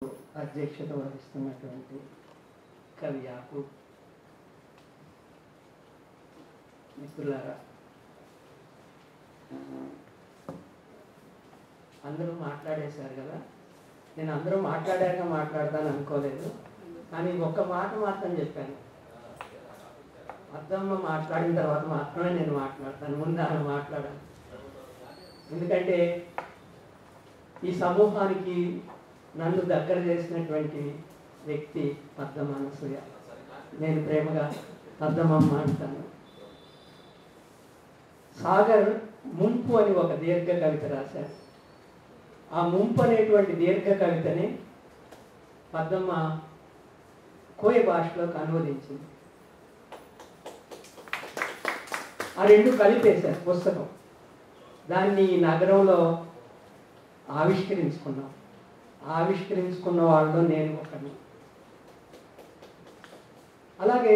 అధ్యక్షత వహిస్తున్నటువంటి కవి యాకూబ్, మిత్రులారా, అందరూ మాట్లాడేశారు కదా. నేను అందరూ మాట్లాడాక మాట్లాడతాను అనుకోలేదు, కానీ ఒక్క మాట మాత్రం చెప్పాను. అద్దమ్మ మాట్లాడిన తర్వాత మాత్రమే నేను మాట్లాడతాను, ముందు ఆమె మాట్లాడాను. ఎందుకంటే ఈ సమూహానికి నన్ను దగ్గర చేసినటువంటి వ్యక్తి పద్మమ్మ అనసూయ. నేను ప్రేమగా పద్మమ్మ అంటాను. సాగర్ ముంపు అని ఒక దీర్ఘ కవిత రాశారు. ఆ ముంపు అనేటువంటి దీర్ఘ కవితని పద్మమ్మ కోయ భాషలోకి అనువదించింది. ఆ రెండు కలిపేశారు పుస్తకం. దాన్ని నగరంలో ఆవిష్కరించుకున్న వాళ్ళలో నేను ఒకని. అలాగే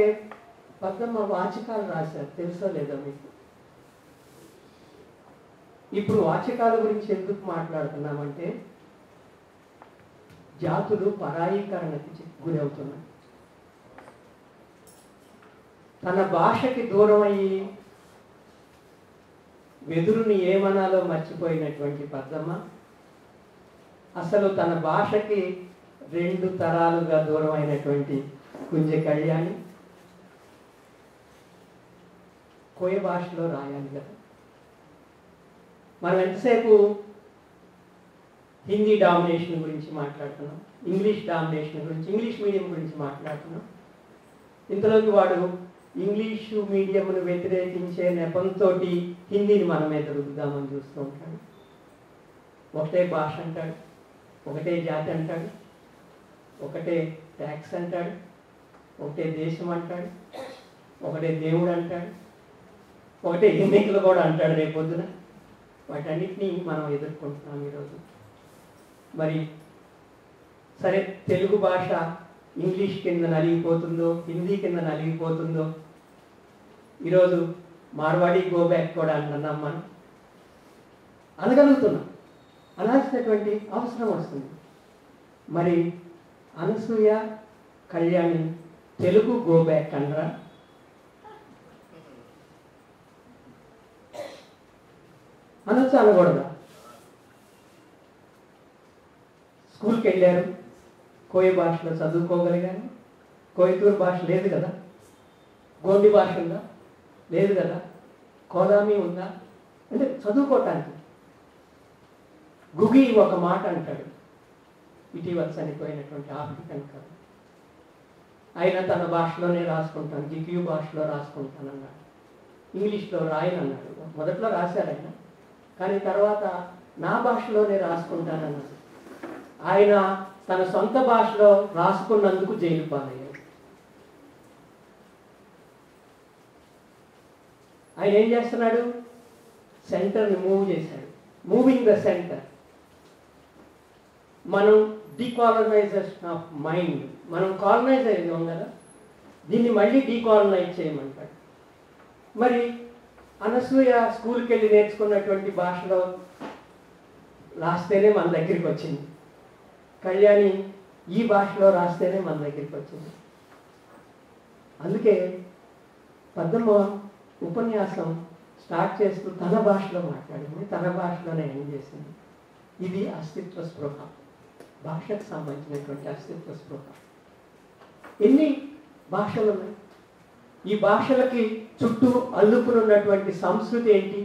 పద్మమ్మ వాచకాలు రాశారు, తెలుసో లేదో మీకు. ఇప్పుడు వాచకాల గురించి ఎందుకు మాట్లాడుతున్నామంటే, జాతులు పరాయీకరణకి గురవుతున్నాయి. తన భాషకి దూరం అయ్యి వెదురుని ఏమనాలో మర్చిపోయినటువంటి పద్మమ్మ అసలు తన భాషకి 2 తరాలుగా దూరం అయినటువంటి కుంజ కళ్యాణి కోయ భాషలో రాయాలి కదా. మనం ఎంతసేపు హిందీ డామినేషన్ గురించి మాట్లాడుతున్నాం, ఇంగ్లీష్ డామినేషన్ గురించి, ఇంగ్లీష్ మీడియం గురించి మాట్లాడుతున్నాం. ఇంతలోకి వాడు ఇంగ్లీషు మీడియంను వ్యతిరేకించే నెపంతో హిందీని మన మీద రుద్దుదామని చూస్తూ ఉంటాడు. ఒకటే భాష అంటాడు, ఒకటే జాతి అంటాడు, ఒకటే ట్యాక్స్ అంటాడు, ఒకటే దేశం అంటాడు, ఒకటే దేవుడు అంటాడు, ఒకటే ఎన్నికలు కూడా అంటాడు రేపొద్దున. వాటన్నిటినీ మనం ఎదుర్కొంటున్నాం ఈరోజు. మరి సరే, తెలుగు భాష ఇంగ్లీష్ కింద నలిగిపోతుందో, హిందీ కింద నలిగిపోతుందో, ఈరోజు మార్వాడి గోబ్యాక్ కూడా అంటున్నాం. మనం అనగలుగుతున్నాం, అనాల్సినటువంటి అవసరం వస్తుంది. మరి అనసూయ, కళ్యాణి తెలుగు గోబ్యాక్ అనరా? అనొచ్చు, అనకూడదా? స్కూల్కి వెళ్ళారు, కోయ భాషలో చదువుకోగలిగాను. కోయతూరు భాష లేదు కదా. గోండి భాష ఉందా? లేదు కదా. కోలామీ ఉందా? అంటే చదువుకోవటానికి. గుగి ఒక మాట అంటాడు, ఇటీవల చనిపోయినటువంటి ఆఫ్రికన్ కవి. ఆయన తన భాషలోనే రాసుకుంటాను, గిగ్యూ భాషలో రాసుకుంటానన్నాడు, ఇంగ్లీష్లో రాయనన్నాడు. మొదట్లో రాశారు ఆయన, కానీ తర్వాత నా భాషలోనే రాసుకుంటానన్నాడు. ఆయన తన సొంత భాషలో రాసుకున్నందుకు జైలు పాలయ్యాడు. ఆయన ఏం చేస్తున్నాడు? సెంటర్ని మూవ్ చేశాడు, మూవింగ్ ద సెంటర్. మనం డీకాలనైజేషన్ ఆఫ్ మైండ్, మనం కాలనైజ్ అయ్యాం కదా, దీన్ని మళ్ళీ డీకాలనైజ్ చేయమంటాడు. మరి అనసూయ స్కూల్కి వెళ్ళి నేర్చుకున్నటువంటి భాషలో రాస్తేనే మన దగ్గరికి వచ్చింది. కళ్యాణి ఈ భాషలో రాస్తేనే మన దగ్గరికి వచ్చింది. అందుకే పద్మమ్మ ఉపన్యాసం స్టార్ట్ చేస్తూ తన భాషలో మాట్లాడింది, తన భాషలోనే ఎండ్ చేసింది. ఇది అస్తిత్వ స్పృహ, భాషకు సంబంధించినటువంటి అస్తిత్వ స్పృహ. ఎన్ని భాషలు ఉన్నాయి? ఈ భాషలకి చుట్టూ అల్లుకున్నటువంటి సంస్కృతి ఏంటి?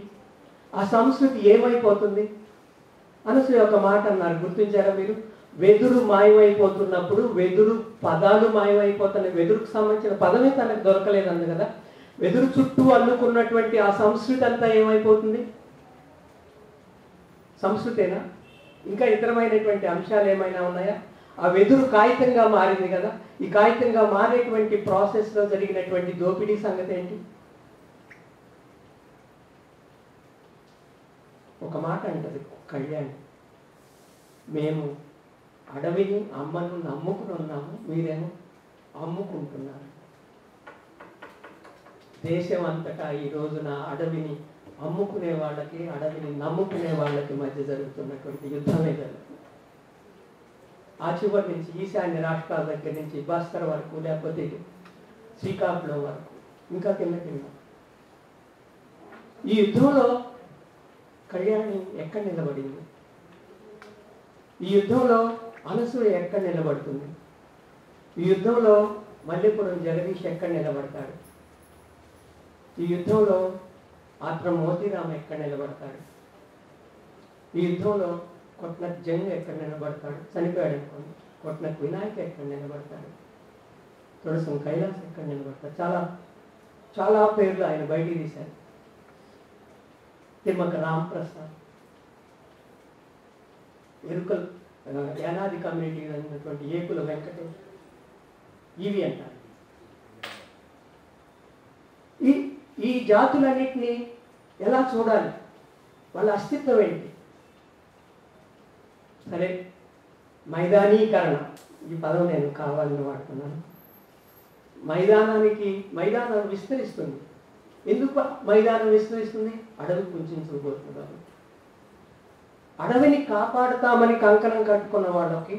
ఆ సంస్కృతి ఏమైపోతుంది? అనసూయ ఒక మాట అన్నారు, గుర్తించారా మీరు? వెదురు మాయమైపోతున్నప్పుడు వెదురు పదాలు మాయమైపోతున్నాయి. వెదురుకు సంబంధించిన పదమే తనకు దొరకలేదంది కదా. వెదురు చుట్టూ అల్లుకున్నటువంటి ఆ సంస్కృతి అంతా ఏమైపోతుంది? సంస్కృతేనా? ఇంకా ఇతరమైనటువంటి అంశాలు ఏమైనా ఉన్నాయా? ఆ వెదురు కాగితంగా మారింది కదా. ఈ కాగితంగా మారేటువంటి ప్రాసెస్లో జరిగినటువంటి దోపిడీ సంగతి ఏంటి? ఒక మాట అంటది కళ్యాణి, మేము అడవిని అమ్మను నమ్ముకుని ఉన్నాము, మీరేమో అమ్ముకుంటున్నారు. దేశం అంతటా ఈ రోజున అడవిని అమ్ముకునే వాళ్ళకి, అడవిని నమ్ముకునే వాళ్ళకి మధ్య జరుగుతున్నటువంటి యుద్ధమే జరుగుతుంది. ఆ చివరి నుంచి ఈశాన్య రాష్ట్రాల దగ్గర నుంచి భాస్కర్ వరకు, లేకపోతే శ్రీకాకుళం వరకు, ఇంకా కింద. ఈ యుద్ధంలో కళ్యాణి ఎక్కడ నిలబడింది? ఈ యుద్ధంలో అనసూయ ఎక్కడ నిలబడుతుంది? ఈ యుద్ధంలో మల్లెపురం జగదీష్ ఎక్కడ నిలబడతాడు? ఈ యుద్ధంలో ఆత్రం మోతీరామ్ ఎక్కడ నిలబడతాడు? ఈ యుద్ధంలో కొట్నక్ జంగ్ ఎక్కడ నిలబడతాడు? చనిపోయాడు అనుకోండి. కొట్నక్ వినాయక్ ఎక్కడ నిలబడతాడు? తులసం కైలాస్ ఎక్కడ నిలబడతాడు? చాలా చాలా పేర్లు ఆయన బయటికి తీశారు. తిమ్మక రామప్రసాద్, ఎరుకల్ యానాది కమ్యూనిటీ అయినటువంటి ఏకుల వెంకటేష్, ఇవి అంటారు. ఈ జాతులన్నింటినీ ఎలా చూడాలి? వాళ్ళ అస్తిత్వం ఏంటి? సరే, మైదానీకరణ, ఈ పదం నేను కావాలని వాడుతున్నాను. మైదానం విస్తరిస్తుంది. ఎందుకు మైదానం విస్తరిస్తుంది? అడవి కుంచుకుపోతున్నారు. అడవిని కాపాడుతామని కంకణం కట్టుకున్న వాళ్ళకి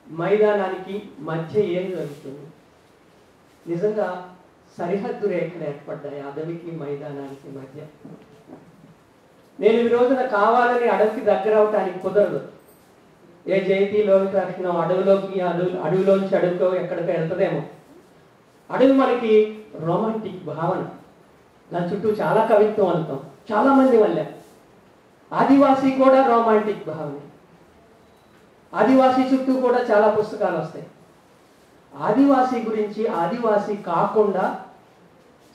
మైదానానికి మధ్య ఏం జరుగుతుంది? నిజంగా సరిహద్దు రేఖలు ఏర్పడ్డాయి అడవికి మైదానానికి మధ్య. నేను ఈ రోజున కావాలని అడవికి దగ్గర అవటానికి కుదరదు. ఏ జయంతి లోహితాక్షణం అడవిలోంచి అడవిలో ఎక్కడికి వెళ్తుందేమో. అడవి మనకి రొమాంటిక్ భావన, దాని చుట్టూ చాలా కవిత్వం అంటాం చాలా మంది వల్ల. ఆదివాసీ కూడా రొమాంటిక్ భావన. ఆదివాసీ చుట్టూ కూడా చాలా పుస్తకాలు వస్తాయి. ఆదివాసీ గురించి ఆదివాసీ కాకుండా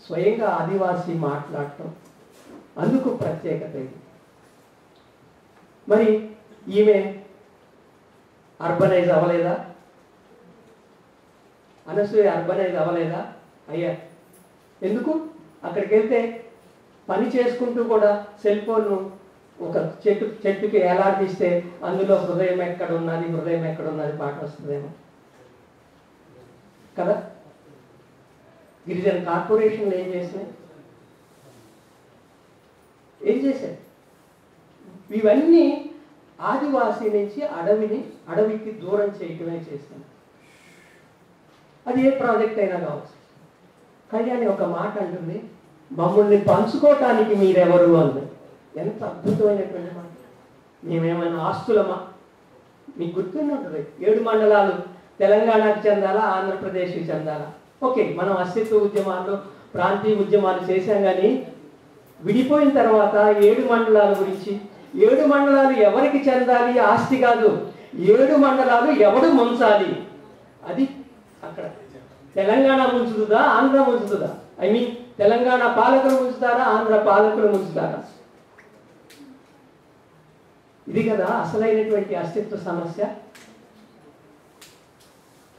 స్వయంగా ఆదివాసీ మాట్లాడటం, అందుకు ప్రత్యేకత ఇది. మరి ఈమె అర్బనైజ్ అవ్వలేదా? అనసూయ అర్బనైజ్ అవ్వలేదా? అయ్యా. ఎందుకు? అక్కడికి వెళ్తే పని చేసుకుంటూ కూడా సెల్ ఫోన్ను ఒక చెట్టుకి ఏలాడిస్తే అందులో హృదయం ఎక్కడున్నది పాట వస్తుందేమో కదా. గిరిజన కార్పొరేషన్లు ఏం చేశాయి? ఇవన్నీ ఆదివాసీ నుంచి అడవికి దూరం చేయటమే చేస్తాను. అది ఏ ప్రాజెక్ట్ అయినా కావచ్చు. కళ్యాణి ఒక మాట అంటుంది, మమ్మల్ని పంచుకోవటానికి మీరెవరు అంది. ఎంత అద్భుతమైనటువంటి మాట. మేమేమైనా ఆస్తులమా? మీకు గుర్తుండి ఉంటుంది, 7 మండలాలు తెలంగాణకు చెందాలా, ఆంధ్రప్రదేశ్కి చెందాలా? ఓకే, మనం అస్తిత్వ ఉద్యమాలు, ప్రాంతీయ ఉద్యమాలు చేశాం. కానీ విడిపోయిన తర్వాత 7 మండలాల గురించి, 7 మండలాలు ఎవరికి చెందాలి ఆస్తి కాదు, 7 మండలాలు ఎవడు ముంచాలి, అది అక్కడ. తెలంగాణ ముంచుతుందా, ఆంధ్ర ముంచుతుందా? తెలంగాణ పాలకులు ముంచుతారా, ఆంధ్ర పాలకులు ముంచుతారా? ఇది కదా అసలైనటువంటి అస్తిత్వ సమస్య.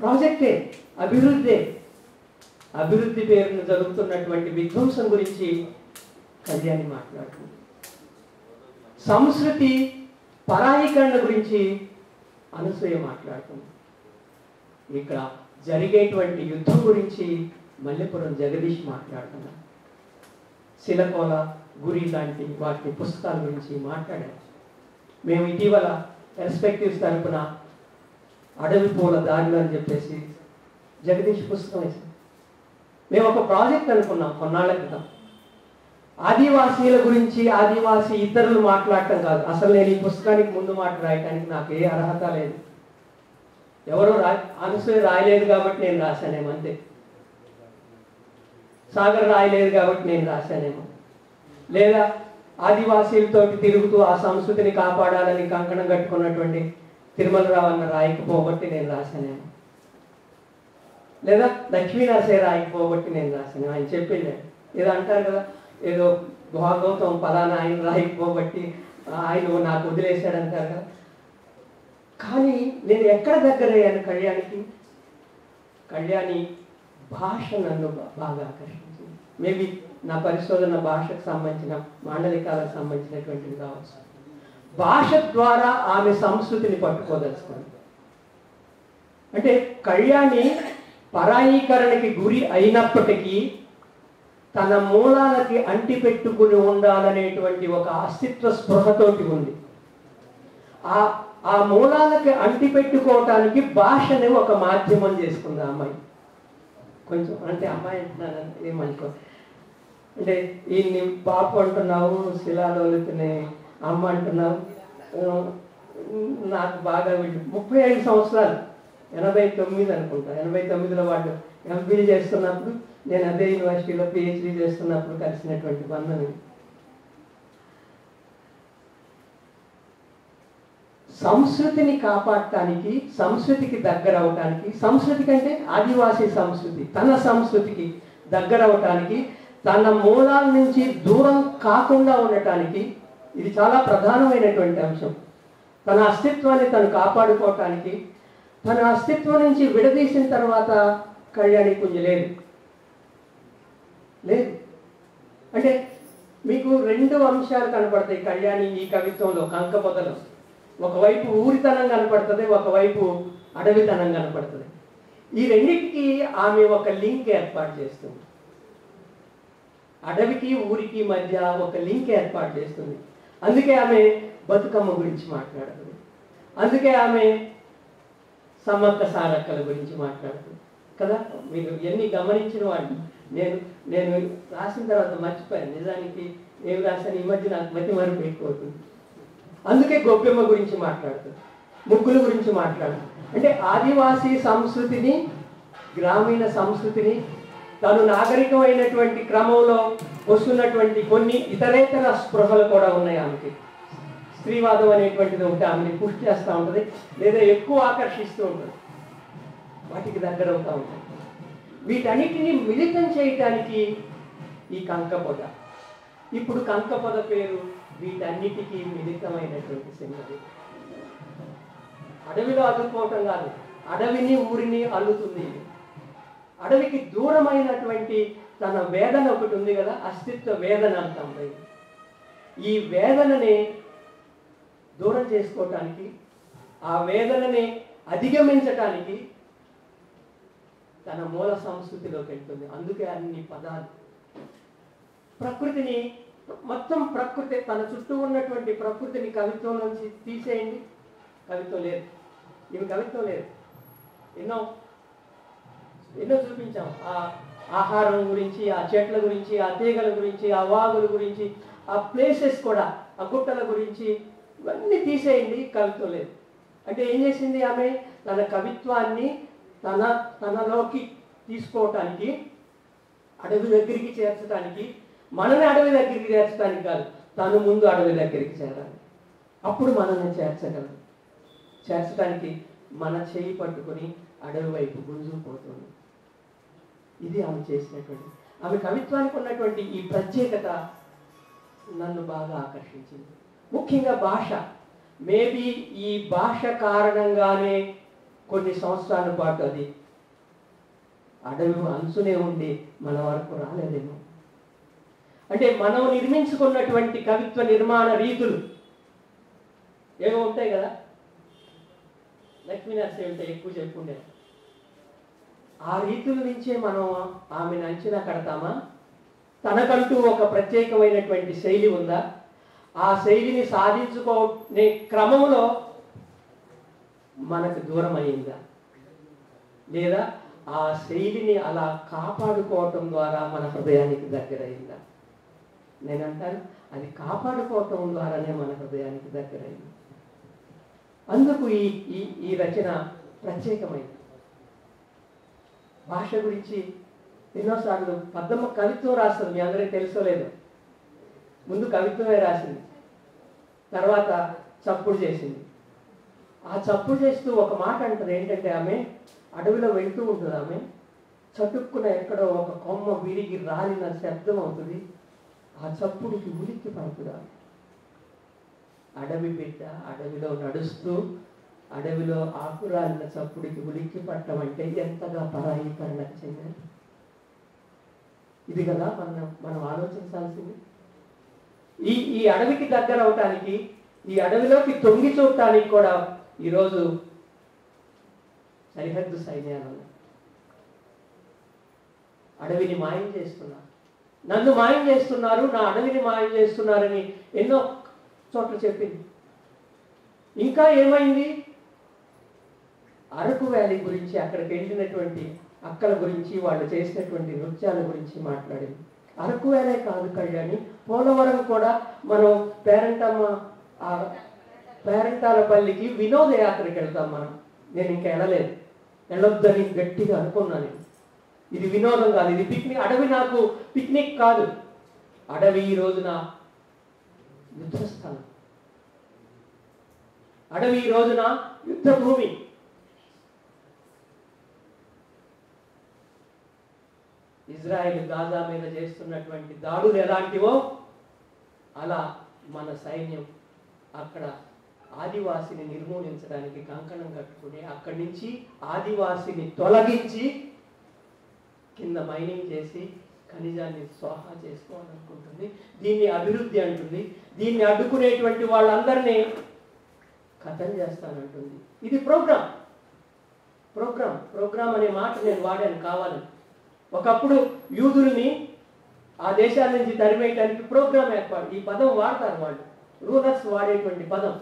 ప్రాజెక్టే, అభివృద్ధి పేరును జరుగుతున్నటువంటి విధ్వంసం గురించి కళ్యాణి మాట్లాడుతుంది. సంస్కృతి పరాయీకరణ గురించి అనసూయ మాట్లాడుతుంది. ఇక్కడ జరిగేటువంటి యుద్ధం గురించి మల్లెపురం జగదీష్ మాట్లాడుతున్నారు. శిలకోల, గురి లాంటి వాటి పుస్తకాల గురించి మాట్లాడారు. మేము ఇటీవల పెర్స్పెక్టివ్స్ తరపున అడవి పూల దారులు అని చెప్పేసి జగదీష్ పుస్తకం వేసాం. మేము ఒక ప్రాజెక్ట్ అనుకున్నాం కొన్నాళ్ళ క్రితం. ఆదివాసీల గురించి, ఆదివాసీ ఇతరులు మాట్లాడటం కాదు. అసలు నేను ఈ పుస్తకానికి ముందు మాట రాయటానికి నాకు ఏ అర్హత లేదు. ఎవరో అనసూయ రాయలేదు కాబట్టి నేను రాశానేమో, అంతే. సాగర్ రాయలేదు కాబట్టి నేను రాశానేమో, లేదా ఆదివాసీలతో తిరుగుతూ ఆ సంస్కృతిని కాపాడాలని కంకణం కట్టుకున్నటువంటి తిరుమలరావు అన్న రాయకపోబట్టి నేను రాశానేమో, లేదా లక్ష్మీనరసయ్య రాయకపోబట్టి నేను రాశాను. ఆయన చెప్పిండే ఏదో అంటారు కదా, ఏదో భాగవతం ఫలానా ఆయన రాయకపోబట్టి ఆయన నాకు వదిలేశాడు అంటారు కదా. కానీ నేను ఎక్కడ దగ్గర అయ్యాను కళ్యాణికి? కళ్యాణి భాష నన్ను బాగా ఆకర్షించింది. మేబీ నా పరిశోధన భాషకు సంబంధించిన, మాండలికాలకు సంబంధించినటువంటిది కావచ్చు. భాష ద్వారా ఆమె సంస్కృతిని పట్టుకోదలుచుకుంది. అంటే కళ్యాణి పరాయీకరణకి గురి అయినప్పటికీ తన మూలాలకి అంటిపెట్టుకుని ఉండాలనేటువంటి ఒక అస్తిత్వ స్పృహతోటి ఉంది. ఆ మూలాలకి అంటిపెట్టుకోవటానికి భాషని ఒక మాధ్యమం చేసుకుంది ఆ అమ్మాయి. కొంచెం అంటే అమ్మాయి అంటున్నాను ఏమనుకో, అంటే ఈయన్ని పాప అంటున్నావు, శిలాలోలితని అమ్మ అంటున్నావు. నాకు బాగా 35 సంవత్సరాలు, 89 అనుకుంటా, 89లో వాళ్ళు ఎంపీలు చేస్తున్నప్పుడు, నేను అదే యూనివర్సిటీలో పిహెచ్డీ చేస్తున్నప్పుడు కలిసినటువంటి బంధం. సంస్కృతిని కాపాడటానికి, సంస్కృతికి దగ్గర అవటానికి, సంస్కృతి కంటే ఆదివాసీ సంస్కృతి, తన సంస్కృతికి దగ్గర అవటానికి, తన మూలాల నుంచి దూరం కాకుండా ఉండటానికి ఇది చాలా ప్రధానమైనటువంటి అంశం. తన అస్తిత్వాన్ని తను కాపాడుకోవటానికి, తన అస్తిత్వం నుంచి విడదీసిన తర్వాత కళ్యాణి కుంజ లేదు. అంటే మీకు 2 అంశాలు కనపడతాయి కళ్యాణి ఈ కవిత్వంలో, కంకపొదలో. ఒకవైపు ఊరితనం కనపడుతుంది, ఒకవైపు అడవితనం కనపడుతుంది. ఈ రెండింటికి ఆమె ఒక లింక్ ఏర్పాటు చేస్తుంది. అడవికి ఊరికి మధ్య ఒక లింక్ ఏర్పాటు చేస్తుంది. అందుకే ఆమె బతుకమ్మ గురించి మాట్లాడుతుంది, అందుకే ఆమె సమ్మక్క సారక్కల గురించి మాట్లాడుతుంది కదా. మీరు ఎన్ని గమనించిన వాళ్ళు, నేను రాసిన తర్వాత మర్చిపోయాను నిజానికి ఏమి రాశాను. ఈ మధ్య నాకు మతి మరుపు ఎక్కువ అవుతుంది. అందుకే గొప్పెమ్మ గురించి మాట్లాడుతుంది, ముగ్గుల గురించి మాట్లాడుతుంది. అంటే ఆదివాసీ సంస్కృతిని, గ్రామీణ సంస్కృతిని, తను నాగరికమైనటువంటి క్రమంలో వస్తున్నటువంటి కొన్ని ఇతరేతర స్పృహలు కూడా ఉన్నాయి ఆమెకి. స్త్రీవాదం అనేటువంటిది ఒకటి ఆమెని పుష్ చేస్తూ ఉంటుంది, లేదా ఎక్కువ ఆకర్షిస్తూ ఉంటుంది, వాటికి దగ్గర అవుతూ ఉంటుంది. వీటన్నిటిని మిళితం చేయటానికి ఈ కంకపొద. ఇప్పుడు కంకపొద పేరు వీటన్నిటికీ మిళితమైనటువంటి సింహది. అడవిలో అల్లుకోవటం కాదు, అడవిని ఊరిని అల్లుతుంది. అడవికి దూరమైనటువంటి తన వేదన ఒకటి ఉంది కదా, అస్తిత్వ వేదన అంటాం. ఈ వేదనని దూరం చేసుకోవటానికి, ఆ వేదనని అధిగమించటానికి తన మూల సంస్కృతిలోకి వెళ్తుంది. అందుకే అన్ని పదాలు ప్రకృతిని, మొత్తం ప్రకృతి, తన చుట్టూ ఉన్నటువంటి ప్రకృతిని కవిత్వం నుంచి తీసేయండి, కవిత్వం లేదు. ఇవి కవిత్వం లేదు. ఎన్నో చూపించాం. ఆ ఆహారం గురించి, ఆ చెట్ల గురించి, ఆ తీగల గురించి, ఆ వాగుల గురించి, ఆ ప్లేసెస్ కూడా, ఆ గుట్టల గురించి ఇవన్నీ తీసేయండి, కవిత్వం లేదు. అంటే ఏం చేసింది ఆమె? తన కవిత్వాన్ని తనలోకి తీసుకోవటానికి, అడవి దగ్గరికి చేర్చడానికి, మనని అడవి దగ్గరికి చేర్చడానికి కాదు, తను ముందు అడవి దగ్గరికి చేరాలి. అప్పుడు మనల్ని చేర్చడానికి మన చేయి పట్టుకొని అడవి వైపు గుంజుకుపోతుంది. ఇది ఆమె చేసినటువంటి, ఆమె కవిత్వానికి ఉన్నటువంటి ఈ ప్రత్యేకత నన్ను బాగా ఆకర్షించింది. ముఖ్యంగా భాష. మేబీ ఈ భాష కారణంగానే కొన్ని సంవత్సరాల పాటు అది అడవి అంచునే ఉండి మన వరకు రాలేదేమో. అంటే మనం నిర్మించుకున్నటువంటి కవిత్వ నిర్మాణ రీతులు ఏమో ఉంటాయి కదా, లక్ష్మీనరసింహ ఉంటే ఎక్కువ చెప్పుకుంటే, ఆ రీతుల నుంచే మనం ఆమెను అంచనా కడతామా? తనకంటూ ఒక ప్రత్యేకమైనటువంటి శైలి ఉందా? ఆ శైలిని సాధించుకునే క్రమంలో మనకు దూరం అయిందా? లేదా ఆ శైలిని అలా కాపాడుకోవటం ద్వారా మన హృదయానికి దగ్గరైందా? నేనంటాను అది కాపాడుకోవటం ద్వారానే మన హృదయానికి దగ్గరైంది. అందుకు ఈ రచన ప్రత్యేకమైంది. భాష గురించి ఎన్నోసార్లు పద్మ కవిత్వం రాస్తుంది, మీ అందరికీ తెలుసో లేదో. ముందు కవిత్వమే రాసింది, తర్వాత చప్పుడు చేసింది. ఆ చప్పుడు చేస్తూ ఒక మాట అంటుంది, ఏంటంటే ఆమె అడవిలో వెళ్తూ ఉంటుంది. ఆమె చటుక్కున ఎక్కడో ఒక కొమ్మ విరిగి రాలిన శబ్దం అవుతుంది. ఆ చప్పుడుకి ఉలిక్కి పడుతుంది. అడవి బిడ్డ అడవిలో నడుస్తూ అడవిలో ఆకురాలిన చప్పుడికి ఉలిక్కి పట్టడం అంటే ఎంతగా పరాయీకరణకు చెందాలి. ఇది కదా మనం ఆలోచించాల్సింది. ఈ అడవికి దగ్గర అవటానికి, ఈ అడవిలోకి తొంగి చూడటానికి కూడా ఈరోజు సరిహద్దు సైన్యాలు అడవిని మాయం చేస్తున్నారు. నన్ను మాయం చేస్తున్నారు, నా అడవిని మాయం చేస్తున్నారని ఎన్నో చోట్ల చెప్పింది. ఇంకా ఏమైంది? అరకు వ్యాలీ గురించి, అక్కడికి వెళ్ళినటువంటి అక్కల గురించి, వాళ్ళు చేసినటువంటి నృత్యాల గురించి మాట్లాడింది. అరకు వ్యాలీ కాదు కళ్యాణి, పోలవరం కూడా మనం పేరంటాలపల్లికి వినోదయాత్రకి వెళ్తాం మనం. నేను ఇంకా వెళ్ళలేదు, వెళ్ళొద్దని గట్టిగా అనుకున్నాను. ఇది వినోదం కాదు, ఇది పిక్నిక్. అడవి నాకు పిక్నిక్ కాదు. అడవి ఈ రోజున యుద్ధస్థలం, అడవి ఈ రోజున యుద్ధ భూమి. ఇజ్రాయెల్ గాజా మీద చేస్తున్నటువంటి దాడులు ఎలాంటివో అలా మన సైన్యం అక్కడ ఆదివాసిని నిర్మూలించడానికి కంకణం కట్టుకుని అక్కడి నుంచి ఆదివాసిని తొలగించి కింద మైనింగ్ చేసి ఖనిజాన్ని స్వాహా చేసుకోవాలనుకుంటుంది. దీన్ని అభివృద్ధి అంటుంది. దీన్ని అడ్డుకునేటువంటి వాళ్ళందరినీ కథం చేస్తానంటుంది. ఇది ప్రోగ్రామ్. ప్రోగ్రామ్ ప్రోగ్రామ్ అనే మాట నేను వాడాను కావాలని. ఒకప్పుడు యూదుల్ని ఆ దేశాల నుంచి తరిమేయడానికి ప్రోగ్రామ్ ఏర్పాటు, ఈ పదం వాడతారు వాళ్ళు, రూలర్స్ వాడేటువంటి పదం.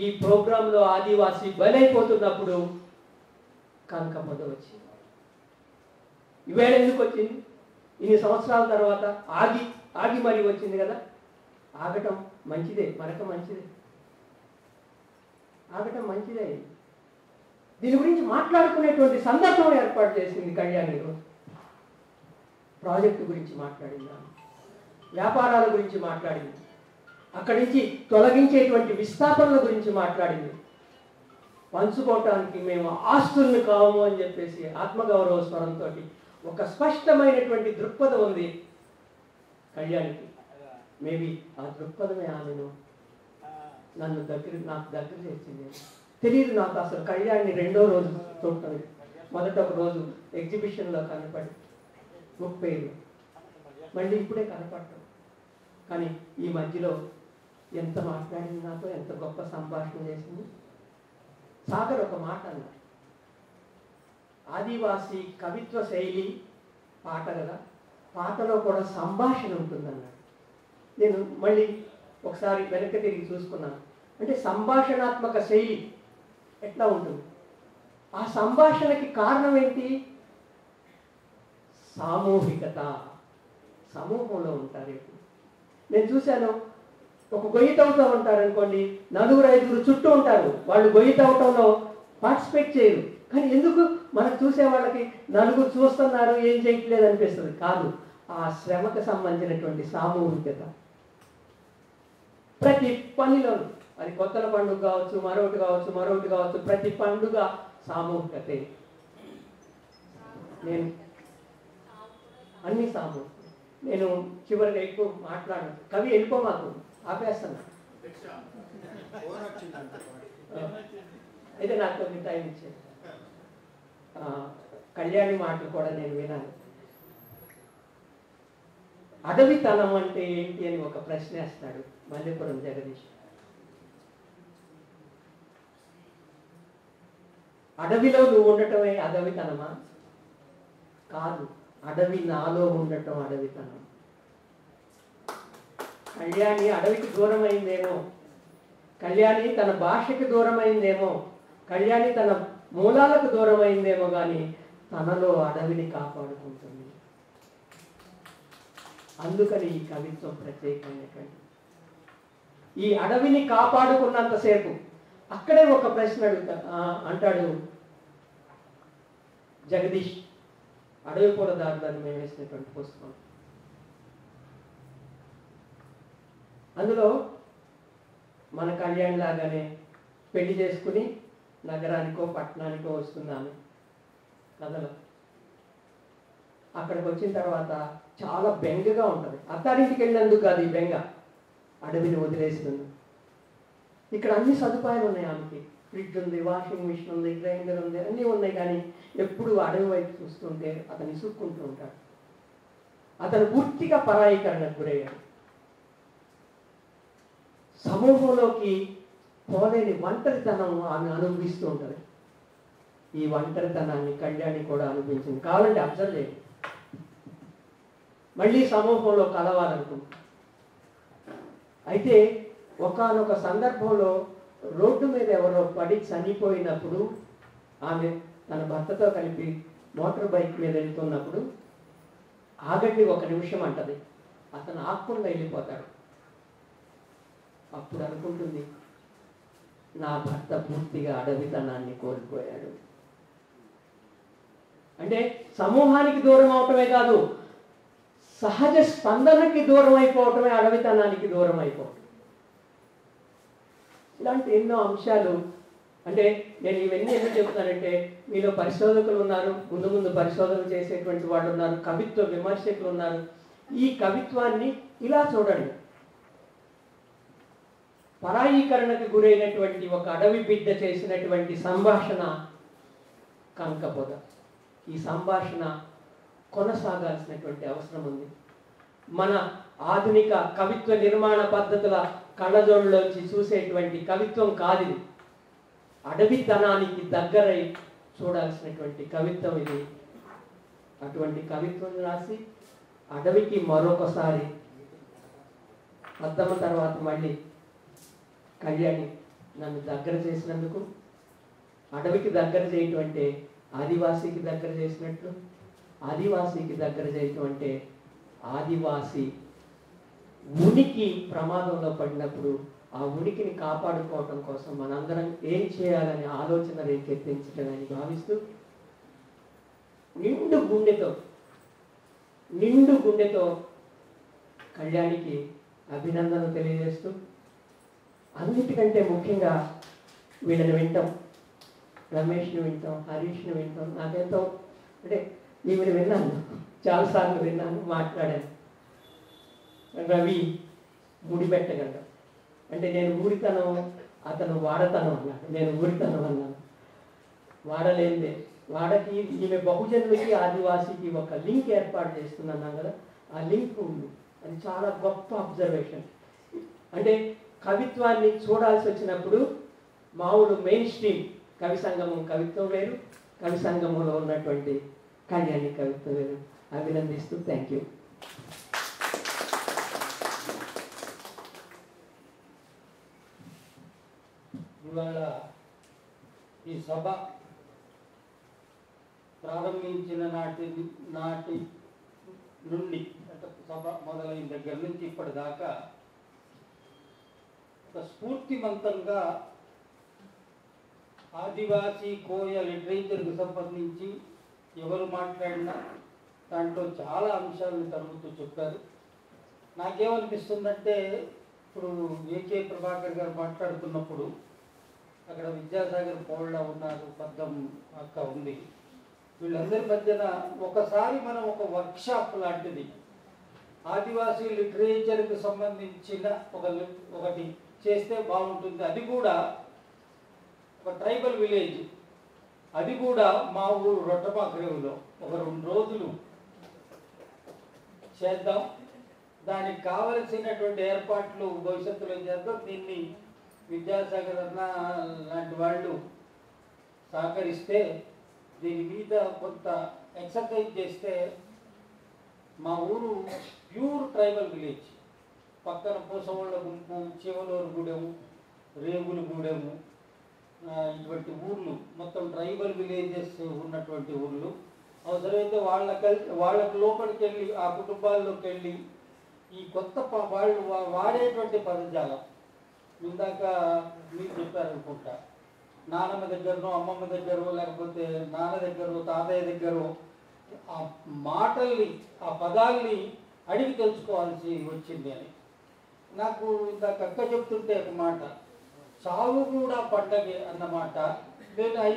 ఈ ప్రోగ్రాంలో ఆదివాసి బలైపోతున్నప్పుడు కనక పొద వచ్చింది. ఈవేళ ఎందుకు వచ్చింది? ఇన్ని సంవత్సరాల తర్వాత ఆగి మరి వచ్చింది కదా. ఆగటం మంచిదే, మరొక మంచిదే, ఆగటం మంచిదే. దీని గురించి మాట్లాడుకునేటువంటి సందర్భం ఏర్పాటు చేసింది కళ్యాణి. ప్రాజెక్టు గురించి మాట్లాడింది, వ్యాపారాల గురించి మాట్లాడింది, అక్కడి నుంచి తొలగించేటువంటి విస్థాపనల గురించి మాట్లాడింది. పంచుకోవటానికి మేము ఆస్తుల్ని కాము అని చెప్పేసి ఆత్మగౌరవ స్వరంతో ఒక స్పష్టమైనటువంటి దృక్పథం ఉంది కళ్యాణికి. మేబీ ఆ దృక్పథమే ఆమెను నాకు దగ్గర చేసింది. తెలియదు నాకు అసలు కళ్యాణ్ని రెండో రోజు చూడటం. మొదట ఒక రోజు ఎగ్జిబిషన్లో కనపడి బుక్ పేరు, మళ్ళీ ఇప్పుడే కనపడటం. కానీ ఈ మధ్యలో ఎంత మాట్లాడింది నాతో, ఎంత గొప్ప సంభాషణ చేసింది. సాగర్ ఒక మాట అన్నాడు, ఆదివాసీ కవిత్వ శైలి పాట కదా, పాటలో కూడా సంభాషణ ఉంటుందన్నాడు. నేను మళ్ళీ ఒకసారి వెనక్కి తిరిగి చూసుకున్నాను. అంటే సంభాషణాత్మక శైలి ఎట్లా ఉంటుంది? ఆ సంభాషణకి కారణం ఏంటి? సామూహికత. సమూహంలో ఉంటారు. నేను చూశాను, ఒక గొయ్యి తవ్వుతూ ఉంటారు అనుకోండి, 4-5 చుట్టూ ఉంటారు. వాళ్ళు గొయ్యి తవ్వటంలో పార్టిసిపేట్ చేయరు. కానీ ఎందుకు? మనకు చూసే వాళ్ళకి 4 చూస్తున్నారు, ఏం చేయట్లేదు అనిపిస్తుంది. కాదు, ఆ శ్రమకు సంబంధించినటువంటి సామూహికత. ప్రతి పనిలోనూ, అది కొత్తల పండుగ కావచ్చు, మరొకటి కావచ్చు, ప్రతి పండుగ సామూహికతే. నేను అన్ని సామూహిక. నేను చివరిగా ఎక్కువ మాట్లాడను. కవి వెళ్ళిపో, మాకు ఆపేస్తాను. అయితే నాకు కొంచెం టైం ఇచ్చేది. కళ్యాణి మాటలు కూడా నేను వినాను. అడవితనం అంటే ఏంటి అని ఒక ప్రశ్న వేస్తాడు మల్లెపురం జగదీష్. అడవిలో నువ్వు ఉండటమే అడవితనమా? కాదు, అడవి నాలో ఉండటం అడవితనం. కళ్యాణి అడవికి దూరమైందేమో, కళ్యాణి తన భాషకి దూరమైందేమో, కళ్యాణి తన మూలాలకు దూరమైందేమో, కానీ తనలో అడవిని కాపాడుకుంటుంది. అందుకని ఈ కవిత్వం ప్రత్యేకమైనటువంటి. ఈ అడవిని కాపాడుకున్నంతసేపు అక్కడే ఒక ప్రశ్న అంటాడు జగదీష్. అడవి పూలదారులను మేము వేసినటువంటి పుస్తకం. అందులో మన కళ్యాణ్ లాగానే పెళ్లి చేసుకుని నగరానికో పట్టణానికో వస్తున్నాను కథలో. అక్కడికి వచ్చిన తర్వాత చాలా బెంగగా ఉంటుంది. అత్తారింటికి వెళ్ళినందుకు కాదు ఈ బెంగ, అడవిని వదిలేసినందుకు. ఇక్కడ అన్ని సదుపాయాలు ఉన్నాయి ఆమెకి. ఫ్రిడ్జ్ ఉంది, వాషింగ్ మిషన్ ఉంది, గ్రైండర్ ఉంది, అన్నీ ఉన్నాయి. కానీ ఎప్పుడు అడవి వైపు చూస్తుంటే అతను ఇసుక్కుంటూ ఉంటాడు. అతను పూర్తిగా పరాయీకరణకు గురయ్యాడు. సమూహంలోకి పోలేని ఒంటరితనం ఆమె అనుభవిస్తూ ఉంటుంది. ఈ ఒంటరితనాన్ని కళ్యాణి కూడా అనుభవించింది. కావాలంటే అబ్జర్వ్ చేయండి. మళ్ళీ సమూహంలో కలవాలనుకుంటుంది. అయితే ఒకానొక సందర్భంలో రోడ్డు మీద ఎవరో పడి చనిపోయినప్పుడు ఆమె తన భర్తతో కలిపి మోటార్ బైక్ మీద వెళ్తున్నప్పుడు ఆగండి ఒక నిమిషం అంటది. అతను ఆగకుండా వెళ్ళిపోతాడు. అప్పుడు అనుకుంటుంది, నా భర్త పూర్తిగా అడవితనాన్ని కోల్పోయాడు. అంటే సమూహానికి దూరం అవటమే కాదు, సహజ స్పందనకి దూరం అయిపోవటమే అడవితనానికి దూరం అయిపోవటం. ఇలాంటి ఎన్నో అంశాలు. అంటే నేను ఇవన్నీ ఎందుకు చెప్తానంటే, మీలో పరిశోధకులు ఉన్నారు, ముందు ముందు పరిశోధనలు చేసేటువంటి వాళ్ళు ఉన్నారు, కవిత్వ విమర్శకులు ఉన్నారు. ఈ కవిత్వాన్ని ఇలా చూడండి. పరాయీకరణకు గురైనటువంటి ఒక అడవి బిడ్డ చేసినటువంటి సంభాషణ కంకపోద. ఈ సంభాషణ కొనసాగాల్సినటువంటి అవసరం ఉంది. మన ఆధునిక కవిత్వ నిర్మాణ పద్ధతుల కళ్ళజోళ్ళలోంచి చూసేటువంటి కవిత్వం కాదు, అడవితనానికి దగ్గరై చూడాల్సినటువంటి కవిత్వం ఇది. అటువంటి కవిత్వం రాసి అడవికి మరొకసారి అద్దమ్మ తర్వాత మళ్ళీ కళ్యాణి నన్ను దగ్గర చేసినందుకు, అడవికి దగ్గర చేయటం అంటే ఆదివాసీకి దగ్గర చేసినట్లు, ఆదివాసీకి దగ్గర చేయటం అంటే ఆదివాసీ ఉనికి ప్రమాదంలో పడినప్పుడు ఆ ఉనికిని కాపాడుకోవటం కోసం మనందరం ఏం చేయాలనే ఆలోచన రేకెత్తించడమని భావిస్తూ నిండు గుండెతో కళ్యాణికి అభినందనలు తెలియజేస్తూ, అన్నిటికంటే ముఖ్యంగా వీళ్ళని వింటాం, రమేష్ని వింటాం, హరీష్ని వింటాం. నాకెంతో అంటే ఈవిడ విన్నాను, చాలాసార్లు విన్నాను, మాట్లాడాను. రవి ముడిపెట్టగలడు అంటే నేను ఊరితనం, అతను వాడతనం అన్నాడు, నేను ఊరితనం అన్నాను. వాడలేందే, వాడకి ఈమె బహుజనులకి ఆదివాసీకి ఒక లింక్ ఏర్పాటు చేస్తున్నాను కదా, ఆ లింక్ ఉంది. అది చాలా గొప్ప అబ్జర్వేషన్. అంటే కవిత్వాన్ని చూడాల్సి వచ్చినప్పుడు మామూలు మెయిన్ స్ట్రీమ్ కవి సంగమం కవిత్వం వేరు, కవి సంగమంలో ఉన్నటువంటి కళ్యాణి కవిత్వం వేరు. అభినందిస్తూ థ్యాంక్ యూ. ఇవాళ ఈ సభ ప్రారంభించిన నాటి నుండి, అంటే సభ మొదలైన దగ్గర నుంచి ఇప్పటిదాకా ఒక స్ఫూర్తివంతంగా ఆదివాసీ కోయ లిటరేచర్కి సంబంధించి ఎవరు మాట్లాడినా దాంట్లో చాలా అంశాలను తరుగుతూ చెప్పారు. నాకేమనిపిస్తుందంటే, ఇప్పుడు ఏకే ప్రభాకర్ గారు మాట్లాడుతున్నప్పుడు అక్కడ విద్యాసాగర్ పౌళ్ళ ఉన్నారు, పద్దం అక్క ఉంది, వీళ్ళందరి మధ్యన ఒకసారి మనం ఒక వర్క్షాప్ లాంటిది ఆదివాసీ లిటరేచర్కి సంబంధించిన ఒకటి చేస్తే బాగుంటుంది. అది కూడా ఒక ట్రైబల్ విలేజ్, అది కూడా మా ఊరు రొట్టపాకరేవులో ఒక 2 రోజులు చేద్దాం. దానికి కావలసినటువంటి ఏర్పాట్లు భవిష్యత్తులో చేద్దాం. దీన్ని విద్యాసాగర్ అన్న లాంటి వాళ్ళు సహకరిస్తే, దీని మీద కొంత ఎక్సర్సైజ్ చేస్తే, మా ఊరు ప్యూర్ ట్రైబల్ విలేజ్, పక్కన పూసవాళ్ళ గుంపు, చివలూరు గూడెము, రేగులు గూడెము, ఇటువంటి ఊర్లు మొత్తం ట్రైబల్ విలేజెస్ ఉన్నటువంటి ఊర్లు. అవసరమైతే వాళ్ళకి లోపలికి వెళ్ళి, ఆ కుటుంబాల్లోకి వెళ్ళి ఈ కొత్త వాళ్ళు వాడేటువంటి పదజాలం ఇందాక మీరు చెప్పారనుకుంటా, నానమ్మ దగ్గరనో అమ్మమ్మ దగ్గరో లేకపోతే నాన్న దగ్గర తాతయ్య దగ్గర ఆ మాటల్ని, ఆ పదాల్ని అడిగి తెలుసుకోవాల్సి వచ్చింది అని. నాకు ఇందాక అక్క చెప్తుంటే ఒక మాట, చావు కూడా పండగే అన్నమాట, నేను ఐ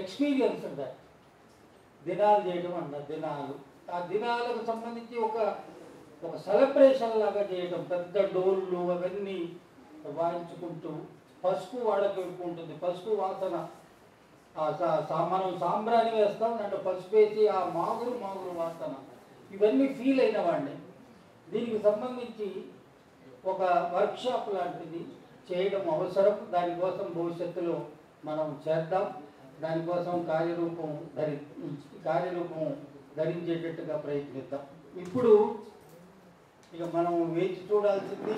ఎక్స్పీరియన్స్ దట్. దినాలు చేయడం అన్న దినాలు, ఆ దినాలకు సంబంధించి ఒక సెలబ్రేషన్ లాగా చేయడం, పెద్ద డోళ్ళు అవన్నీ వాయించుకుంటూ, పసుపు వాడక ఎక్కువ ఉంటుంది, పసుపు వాసన, మనం సాంబ్రాణి వేస్తాం, దాంట్లో పసుపు వేసి ఆ మాగురు వాసన, ఇవన్నీ ఫీల్ అయిన వాడిని. దీనికి సంబంధించి ఒక వర్క్షాప్ లాంటిది చేయడం అవసరం. దానికోసం భవిష్యత్తులో మనం చేద్దాం. దానికోసం కార్యరూపం ధరించేటట్టుగా ప్రయత్నిద్దాం. ఇప్పుడు ఇక మనం వేచి చూడాల్సింది